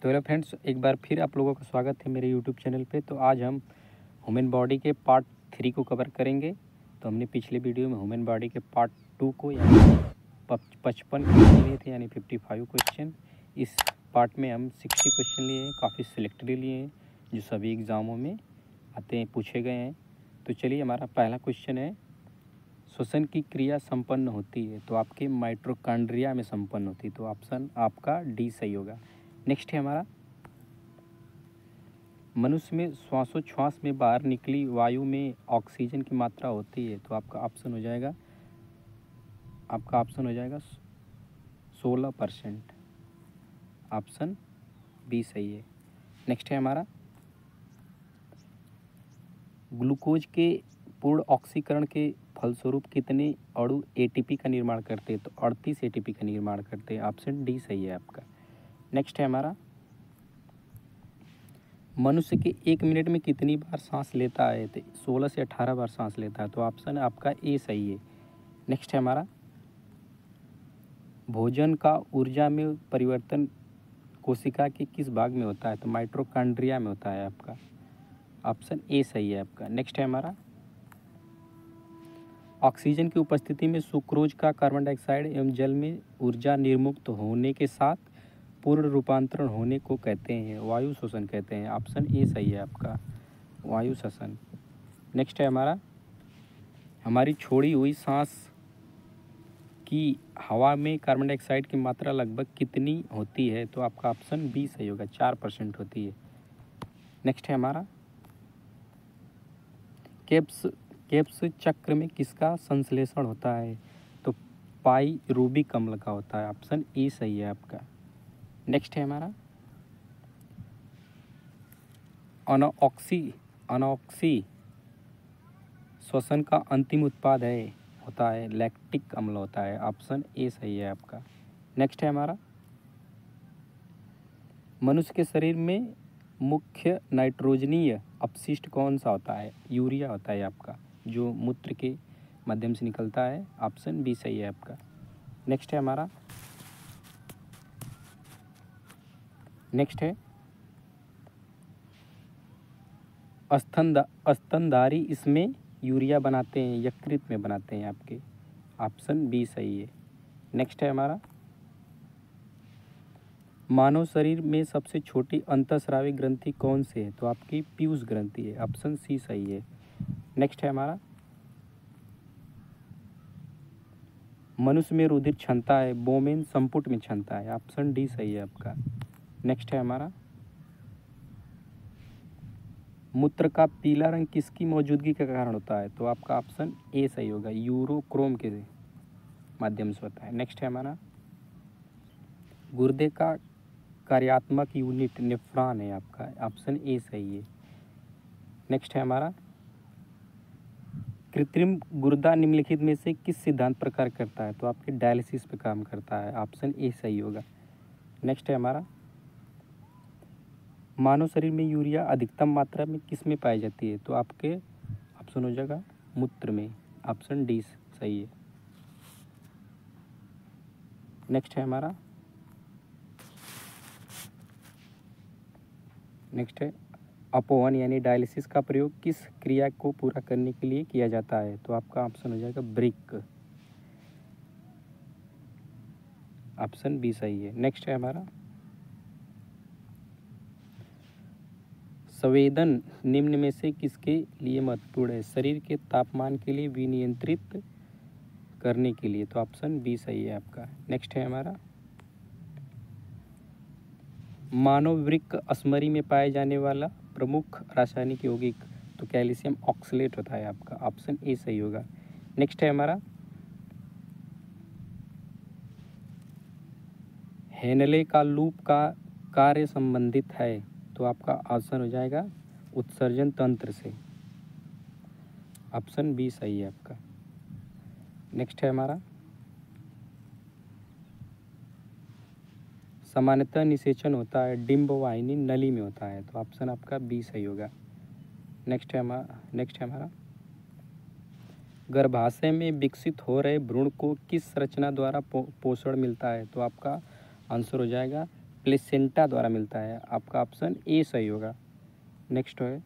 तो hello friends, एक बार फिर आप लोगों का स्वागत है मेरे यूट्यूब चैनल पे। तो आज हम ह्यूमन बॉडी के पार्ट 3 को कवर करेंगे। तो हमने पिछले वीडियो में ह्यूमन बॉडी के पार्ट 2 को यानी 55 क्वेश्चन लिए थे, यानी 55 क्वेश्चन। इस पार्ट में हम 60 क्वेश्चन लिए हैं, काफ़ी सिलेक्टेड लिए हैं जो सभी एग्ज़ामों में आते हैं, पूछे गए हैं। तो चलिए, हमारा पहला क्वेश्चन है, श्वसन की क्रिया संपन्न होती है तो आपके माइटोकॉन्ड्रिया में संपन्न होती है। तो ऑप्शन आपका डी सही होगा। नेक्स्ट है हमारा, मनुष्य में श्वासोच्छ्वास में बाहर निकली वायु में ऑक्सीजन की मात्रा होती है। तो आपका ऑप्शन हो जाएगा 16%। ऑप्शन बी सही है। नेक्स्ट है हमारा, ग्लूकोज के पूर्ण ऑक्सीकरण के फलस्वरूप कितने अणु एटीपी का निर्माण करते हैं। तो 38 एटीपी का निर्माण करते हैं। ऑप्शन डी सही है आपका। नेक्स्ट है हमारा, मनुष्य के 1 मिनट में कितनी बार सांस लेता है। तो 16 से 18 बार सांस लेता है। तो ऑप्शन आपका ए सही है। नेक्स्ट है हमारा, भोजन का ऊर्जा में परिवर्तन कोशिका के किस भाग में होता है। तो माइटोकॉन्ड्रिया में होता है आपका। ऑप्शन ए सही है आपका। नेक्स्ट है हमारा, ऑक्सीजन की उपस्थिति में सुक्रोज का कार्बन डाइऑक्साइड एवं जल में ऊर्जा निर्मुक्त होने के साथ पूर्ण रूपांतरण होने को कहते हैं, वायु श्वसन कहते हैं। ऑप्शन ए सही है आपका, वायु श्वसन। नेक्स्ट है हमारा, हमारी छोड़ी हुई सांस की हवा में कार्बन डाइऑक्साइड की मात्रा लगभग कितनी होती है। तो आपका ऑप्शन बी सही होगा, 4% होती है। नेक्स्ट है हमारा, केप्स चक्र में किसका संश्लेषण होता है। तो पाइरूबिक अम्ल का होता है। ऑप्शन ए सही है आपका। नेक्स्ट है हमारा, अनऑक्सी श्वसन का अंतिम उत्पाद होता है लैक्टिक अम्ल होता है। ऑप्शन ए सही है आपका। नेक्स्ट है हमारा, मनुष्य के शरीर में मुख्य नाइट्रोजनीय अपशिष्ट कौन सा होता है। यूरिया होता है आपका, जो मूत्र के माध्यम से निकलता है। ऑप्शन बी सही है आपका। नेक्स्ट है हमारा, नेक्स्ट है, स्तनधारी इसमें यूरिया बनाते हैं, यकृत में बनाते हैं आपके। ऑप्शन बी सही है। नेक्स्ट है हमारा, मानव शरीर में सबसे छोटी अंतःस्रावी ग्रंथि कौन सी है। तो आपकी पीयूष ग्रंथि है। ऑप्शन सी सही है। नेक्स्ट है हमारा, मनुष्य में रुधिर क्षमता है बोमेन संपुट में क्षमता है। ऑप्शन डी सही है आपका। नेक्स्ट है हमारा, मूत्र का पीला रंग किसकी मौजूदगी के कारण होता है। तो आपका ऑप्शन ए सही होगा, यूरोक्रोम के माध्यम से होता है। नेक्स्ट है हमारा, गुर्दे का कार्यात्मक यूनिट नेफ्रॉन है आपका। ऑप्शन ए सही है। नेक्स्ट है हमारा, कृत्रिम गुर्दा निम्नलिखित में से किस सिद्धांत पर कार्य करता है। तो आपके डायलिसिस पे काम करता है। ऑप्शन ए सही होगा। नेक्स्ट है हमारा, मानव शरीर में यूरिया अधिकतम मात्रा में किस में पाई जाती है। तो आपके ऑप्शन हो जाएगा मूत्र में। ऑप्शन डी सही है। नेक्स्ट है हमारा, नेक्स्ट है, अपवहन यानी डायलिसिस का प्रयोग किस क्रिया को पूरा करने के लिए किया जाता है। तो आपका ऑप्शन हो जाएगा ब्रिक। ऑप्शन बी सही है। नेक्स्ट है हमारा, संवेदन निम्न में से किसके लिए महत्वपूर्ण है। शरीर के तापमान के लिए विनियंत्रित करने के लिए। तो ऑप्शन बी सही है आपका। नेक्स्ट है हमारा, मानव वृक्क अस्मरी में पाए जाने वाला प्रमुख रासायनिक यौगिक। तो कैल्शियम ऑक्सलेट होता है आपका। ऑप्शन ए सही होगा। नेक्स्ट है हमारा, हेनले का लूप का कार्य संबंधित है। तो आपका ऑप्शन हो जाएगा उत्सर्जन तंत्र से। ऑप्शन बी सही है आपका। नेक्स्ट है हमारा, सामान्यतः निषेचन होता है डिम्ब वाहिनी नली में होता है। तो ऑप्शन आपका बी सही होगा। नेक्स्ट है हमारा, गर्भाशय में विकसित हो रहे भ्रूण को किस संरचना द्वारा पोषण मिलता है। तो आपका आंसर हो जाएगा प्लेसेंटा द्वारा मिलता है। आपका ऑप्शन ए सही होगा। नेक्स्ट है,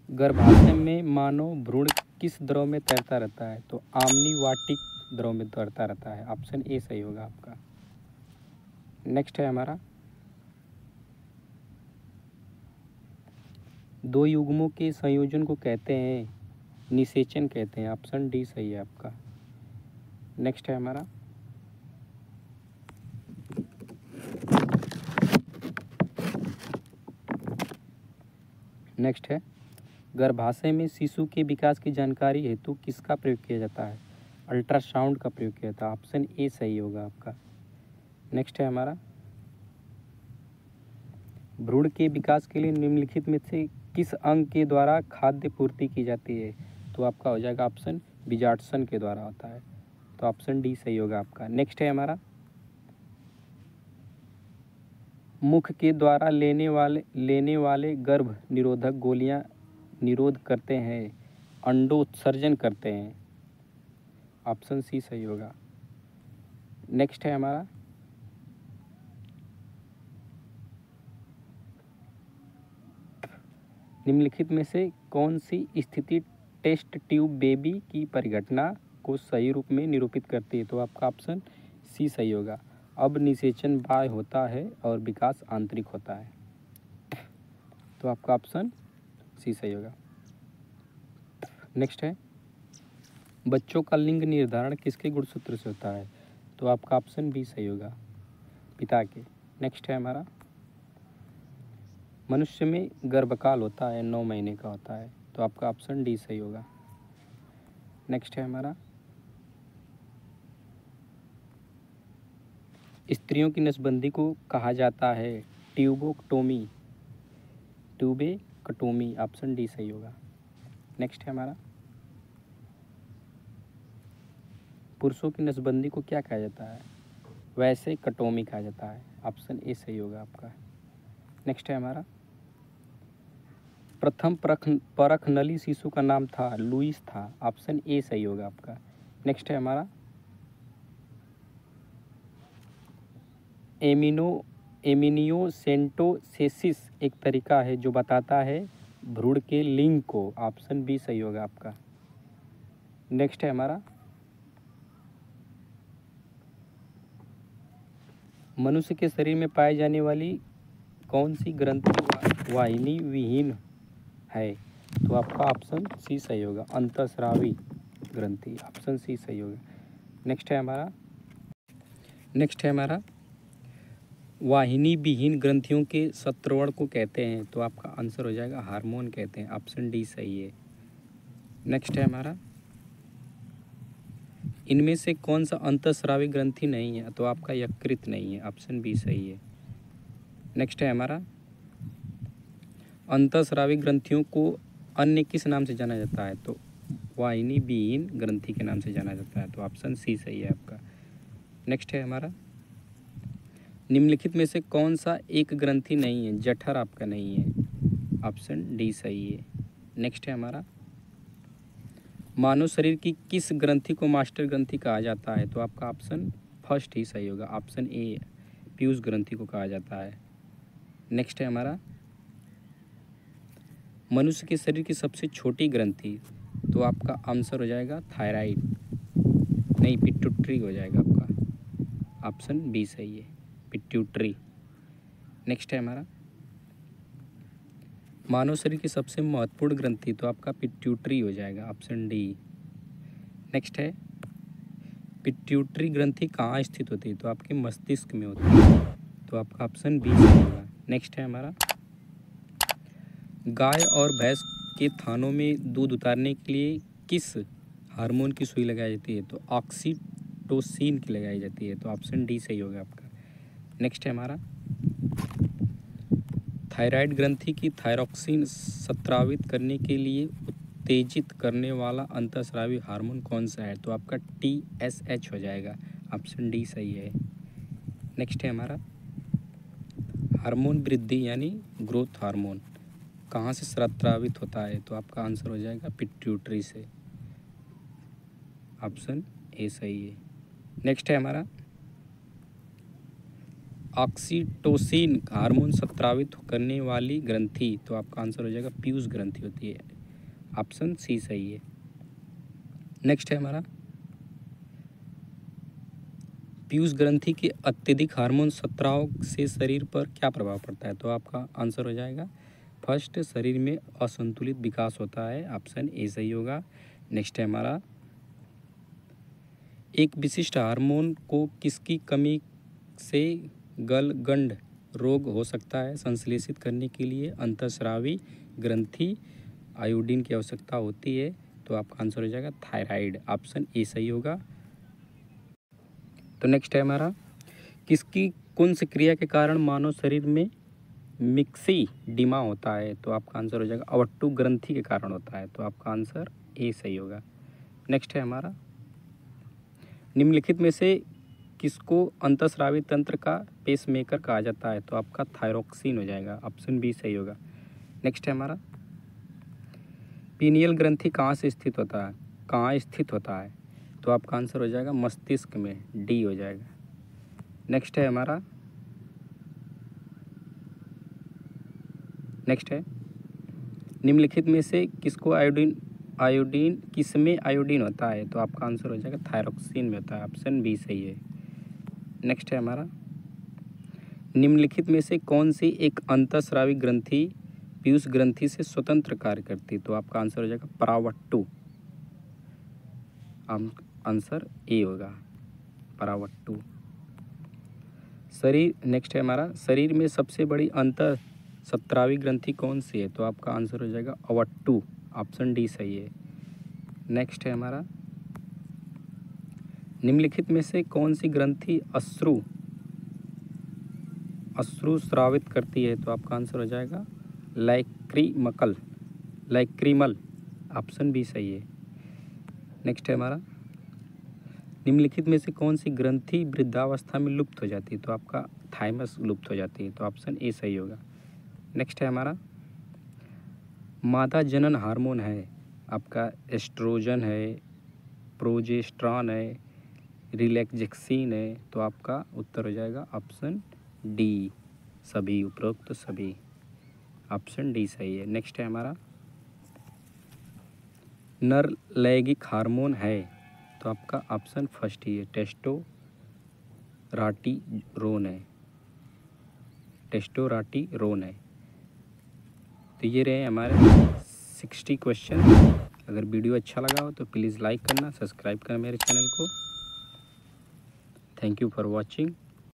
गर्भाशय में मानव भ्रूण किस द्रव में तैरता रहता है? तो आम्निवाटिक द्रव में तैरता रहता है। ऑप्शन ए सही होगा आपका। नेक्स्ट है हमारा, दो युग्मों के संयोजन को कहते हैं, निषेचन कहते हैं। ऑप्शन डी सही है आपका। नेक्स्ट है हमारा, नेक्स्ट है, गर्भाशय में शिशु के विकास की जानकारी हेतु किसका प्रयोग किया जाता है? अल्ट्रासाउंड का प्रयोग किया जाता है। ऑप्शन ए सही होगा आपका। नेक्स्ट है हमारा, भ्रूण के विकास के लिए निम्नलिखित में से किस अंग के द्वारा खाद्य पूर्ति की जाती है? तो आपका हो जाएगा ऑप्शन बीजांडसन के द्वारा होता है। तो ऑप्शन डी सही होगा आपका। नेक्स्ट है हमारा, मुख के द्वारा लेने वाले गर्भ निरोधक गोलियां निरोध करते हैं, अंडोत्सर्जन करते हैं। ऑप्शन सी सही होगा। नेक्स्ट है हमारा, निम्नलिखित में से कौन सी स्थिति टेस्ट ट्यूब बेबी की परिघटना को सही रूप में निरूपित करती है? तो आपका ऑप्शन सी सही होगा। अब निषेचन बाह्य होता है और विकास आंतरिक होता है। तो आपका ऑप्शन सी सही होगा। नेक्स्ट है, बच्चों का लिंग निर्धारण किसके गुणसूत्र से होता है? तो आपका ऑप्शन बी सही होगा, पिता के। नेक्स्ट है हमारा, मनुष्य में गर्भकाल होता है 9 महीने का होता है। तो आपका ऑप्शन डी सही होगा। नेक्स्ट है हमारा, स्त्रियों की नसबंदी को कहा जाता है ट्यूबेक्टोमी। ऑप्शन डी सही होगा। नेक्स्ट है हमारा, पुरुषों की नसबंदी को क्या कहा जाता है? वैसे कटोमी कहा जाता है। ऑप्शन ए सही होगा आपका। नेक्स्ट है हमारा, प्रथम परख नली शिशु का नाम था लुईस था। ऑप्शन ए सही होगा आपका। नेक्स्ट है हमारा, एमिनियोसेंटोसेसिस एक तरीका है जो बताता है भ्रूण के लिंग को। ऑप्शन बी सही होगा आपका। नेक्स्ट है हमारा, मनुष्य के शरीर में पाई जाने वाली कौन सी ग्रंथि वाहिनी विहीन है? तो आपका ऑप्शन सी सही होगा, अंतःस्रावी ग्रंथि। ऑप्शन सी सही होगा। नेक्स्ट है हमारा, वाहिनी विहीन ग्रंथियों के सत्रवण को कहते हैं। तो आपका आंसर हो जाएगा हार्मोन कहते हैं। ऑप्शन डी सही है। नेक्स्ट है हमारा, इनमें से कौन सा अंतःस्रावी ग्रंथि नहीं है? तो आपका यकृत नहीं है। ऑप्शन बी सही है। नेक्स्ट है हमारा, अंतःस्रावी ग्रंथियों को अन्य किस नाम से जाना जाता है? तो वाहिनी विहीन ग्रंथि के नाम से जाना जाता है। तो ऑप्शन सी सही है आपका। नेक्स्ट है हमारा, निम्नलिखित में से कौन सा एक ग्रंथि नहीं है? जठर आपका नहीं है। ऑप्शन डी सही है। नेक्स्ट है हमारा, मानव शरीर की किस ग्रंथि को मास्टर ग्रंथि कहा जाता है? तो आपका ऑप्शन फर्स्ट ही सही होगा। ऑप्शन ए पीयूष ग्रंथि को कहा जाता है। नेक्स्ट है हमारा, मनुष्य के शरीर की सबसे छोटी ग्रंथि। तो आपका आंसर हो जाएगा थायराइड, नहीं पिट्यूटरी हो जाएगा आपका। ऑप्शन बी सही है, पिट्यूटरी। नेक्स्ट है हमारा, मानव शरीर की सबसे महत्वपूर्ण ग्रंथि। तो आपका पिट्यूटरी हो जाएगा। Option D. नेक्स्ट है, पिट्यूटरी ग्रंथि कहाँ स्थित होती है? तो आपके मस्तिष्क में होती है। तो आपका ऑप्शन बी सही होगा। नेक्स्ट है हमारा, गाय और भैंस के थानों में दूध उतारने के लिए किस हार्मोन की सुई लगाई जाती है? तो ऑक्सीटोसिन की लगाई जाती है। तो ऑप्शन डी सही होगा आपका। नेक्स्ट है हमारा, थायराइड ग्रंथि की थायरॉक्सिन स्रावित करने के लिए उत्तेजित करने वाला अंतःस्रावी हार्मोन कौन सा है? तो आपका TSH हो जाएगा। ऑप्शन डी सही है। नेक्स्ट है हमारा, हार्मोन वृद्धि यानी ग्रोथ हार्मोन कहाँ से स्रावित होता है? तो आपका आंसर हो जाएगा पिट्यूटरी से। ऑप्शन ए सही है। नेक्स्ट है हमारा, ऑक्सीटोसिन हार्मोन स्रावित करने वाली ग्रंथि, तो आपका आंसर हो जाएगा पीयूष ग्रंथि होती है। ऑप्शन सी सही है। नेक्स्ट है हमारा, पीयूष ग्रंथि के अत्यधिक हार्मोन स्राव से शरीर पर क्या प्रभाव पड़ता है, तो आपका आंसर हो जाएगा फर्स्ट, शरीर में असंतुलित विकास होता है। ऑप्शन ए सही होगा। नेक्स्ट है हमारा, एक विशिष्ट हार्मोन को किसकी कमी से गलगंड रोग हो सकता है। संश्लेषित करने के लिए अंतःस्रावी ग्रंथि आयोडीन की आवश्यकता होती है, तो आपका आंसर हो जाएगा थायराइड। ऑप्शन ए सही होगा। तो नेक्स्ट है हमारा, किसकी कौन सी क्रिया के कारण मानव शरीर में मिक्सीडिमा होता है, तो आपका आंसर हो जाएगा अवट्टु ग्रंथि के कारण होता है, तो आपका आंसर ए सही होगा। नेक्स्ट है हमारा, निम्नलिखित में से किसको अंतःस्रावी तंत्र का पेसमेकर कहा जाता है, तो आपका थायरोक्सिन हो जाएगा। ऑप्शन बी सही होगा। नेक्स्ट है हमारा, पीनियल ग्रंथि कहाँ से स्थित होता है, कहाँ स्थित होता है, तो आपका आंसर हो जाएगा मस्तिष्क में, डी हो जाएगा। नेक्स्ट है हमारा, नेक्स्ट है, निम्नलिखित में से किसको आयोडीन किसमें आयोडीन होता है, तो आपका आंसर हो जाएगा थायरोक्सिन में होता है। ऑप्शन बी सही है। नेक्स्ट है हमारा, निम्नलिखित में से कौन सी एक अंतःस्रावी ग्रंथि पीयूष ग्रंथि से स्वतंत्र कार्य करती है, तो आपका आंसर हो जाएगा परावट्टु। आंसर ए होगा, परावट्टु। शरीर, नेक्स्ट है हमारा, शरीर में सबसे बड़ी अंतःस्रावी ग्रंथि कौन सी है, तो आपका आंसर हो जाएगा अवट्टु। ऑप्शन डी सही है। नेक्स्ट है हमारा, निम्नलिखित में से कौन सी ग्रंथि अश्रु स्रावित करती है, तो आपका आंसर हो जाएगा लैक्रिमल। ऑप्शन बी सही है। नेक्स्ट है हमारा, निम्नलिखित में से कौन सी ग्रंथि वृद्धावस्था में लुप्त हो जाती है, तो आपका थाइमस लुप्त हो जाती है, तो ऑप्शन ए सही होगा। नेक्स्ट है हमारा, मादा जनन हार्मोन है आपका एस्ट्रोजन है, प्रोजेस्टेरॉन है, रिलैक्सेशन है, तो आपका उत्तर हो जाएगा ऑप्शन डी, सभी, उपरोक्त सभी। ऑप्शन डी सही है। नेक्स्ट है हमारा, नर लैंगिक हार्मोन है, तो आपका ऑप्शन फर्स्ट ही है, टेस्टोराटिरोन है। तो ये रहे हमारे 60 क्वेश्चन। अगर वीडियो अच्छा लगा हो तो प्लीज़ लाइक करना, सब्सक्राइब करना मेरे चैनल को। Thank you for watching.